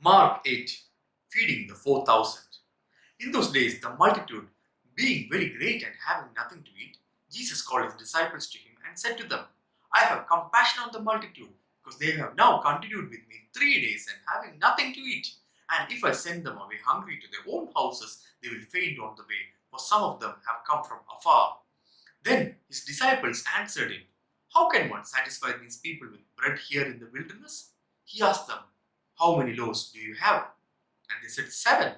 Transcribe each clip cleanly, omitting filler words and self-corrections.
Mark 8. Feeding the 4,000. In those days, the multitude being very great and having nothing to eat, Jesus called his disciples to him and said to them, I have compassion on the multitude, because they have now continued with me 3 days and having nothing to eat. And if I send them away hungry to their own houses, they will faint on the way, for some of them have come from afar. Then his disciples answered him, How can one satisfy these people with bread here in the wilderness? He asked them, How many loaves do you have? And they said, 7.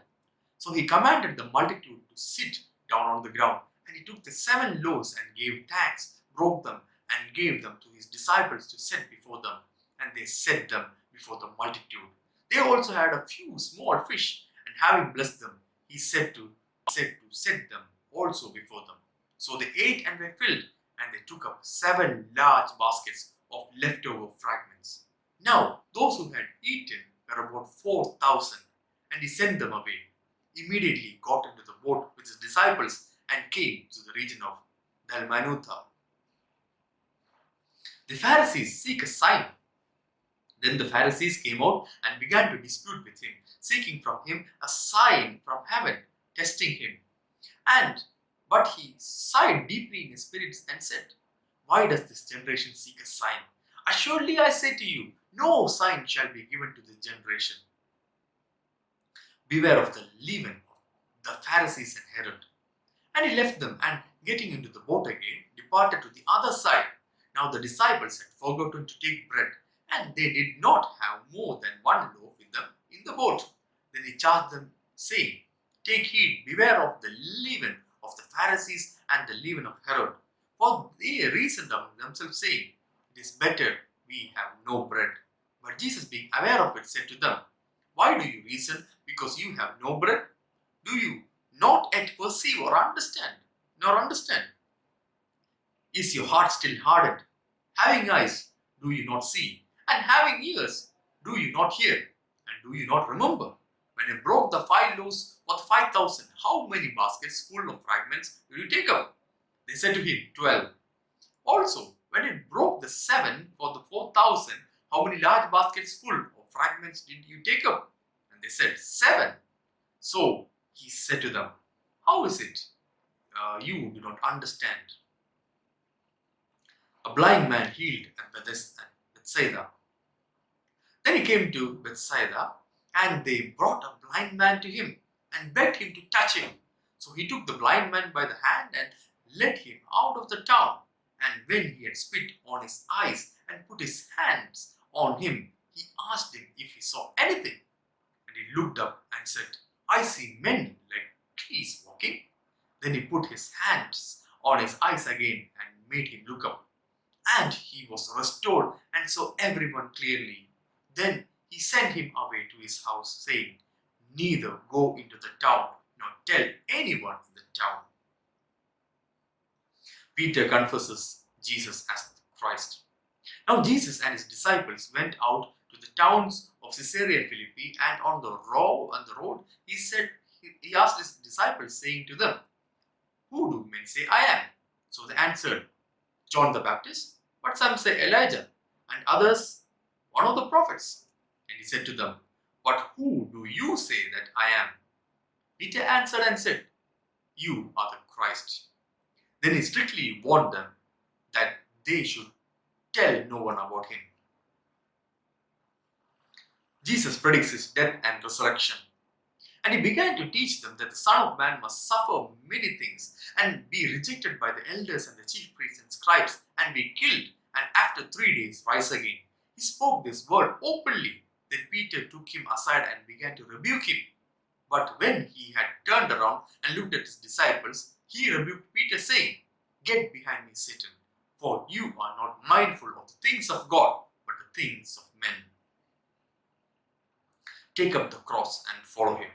So he commanded the multitude to sit down on the ground. And he took the 7 loaves and gave thanks, broke them, and gave them to his disciples to set before them. And they set them before the multitude. They also had a few small fish, and having blessed them, he said to set them also before them. So they ate and were filled, and they took up 7 large baskets of leftover fragments. Now those who had eaten were about 4,000, and he sent them away. Immediately he got into the boat with his disciples and came to the region of Dalmanutha. The Pharisees seek a sign. Then the Pharisees came out and began to dispute with him, seeking from him a sign from heaven, testing him. But he sighed deeply in his spirit and said, Why does this generation seek a sign? Assuredly I say to you, no sign shall be given to this generation. Beware of the leaven of the Pharisees and Herod. And he left them, and getting into the boat again, departed to the other side. Now the disciples had forgotten to take bread, and they did not have more than 1 loaf with them in the boat. Then he charged them, saying, Take heed, beware of the leaven of the Pharisees and the leaven of Herod. For they reasoned among themselves, saying, It is better we have no bread. But Jesus, being aware of it, said to them, Why do you reason because you have no bread? Do you not yet perceive or understand? Is your heart still hardened? Having eyes, do you not see? And having ears, do you not hear? And do you not remember? When he broke the 5 loaves for the 5,000, how many baskets full of fragments did you take up? They said to him, 12. Also, when he broke the 7 for the 4,000, how many large baskets full of fragments did you take up? And they said, 7. So he said to them, How is it you do not understand? A blind man healed at Bethsaida. Then he came to Bethsaida, and they brought a blind man to him and begged him to touch him. So he took the blind man by the hand and led him out of the town. And when he had spit on his eyes and put his hands on him, he asked him if he saw anything. And he looked up and said, I see men like trees walking. Then he put his hands on his eyes again and made him look up. And he was restored and saw everyone clearly. Then he sent him away to his house, saying, Neither go into the town, nor tell anyone in the town. Peter confesses Jesus as Christ. Now Jesus and his disciples went out to the towns of Caesarea Philippi, and on the road he asked his disciples, saying to them, Who do men say I am? So they answered, John the Baptist, but some say Elijah, and others one of the prophets. And he said to them, But who do you say that I am? Peter answered and said, You are the Christ. Then he strictly warned them that they should tell no one about him. Jesus predicts his death and resurrection. And he began to teach them that the Son of Man must suffer many things and be rejected by the elders and the chief priests and scribes and be killed, and after 3 days rise again. He spoke this word openly. Then Peter took him aside and began to rebuke him. But when he had turned around and looked at his disciples, he rebuked Peter, saying, Get behind me, Satan, for you are not mindful of the things of God, but the things of men. Take up the cross and follow him.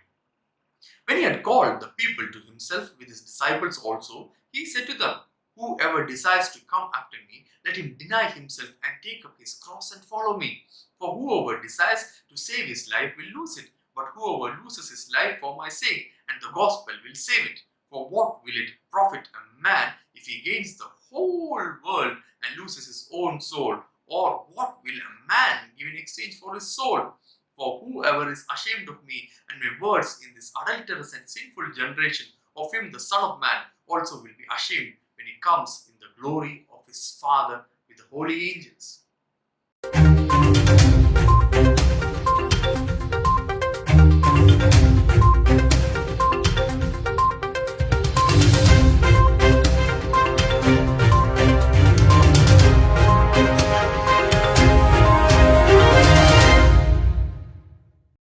When he had called the people to himself with his disciples also, he said to them, Whoever desires to come after me, let him deny himself and take up his cross and follow me. For whoever desires to save his life will lose it, but whoever loses his life for my sake and the gospel will save it. For what will it profit a man if he gains the whole world and loses his own soul? Or what will a man give in exchange for his soul? For whoever is ashamed of me and my words in this adulterous and sinful generation, of him the Son of Man also will be ashamed when he comes in the glory of his Father with the holy angels.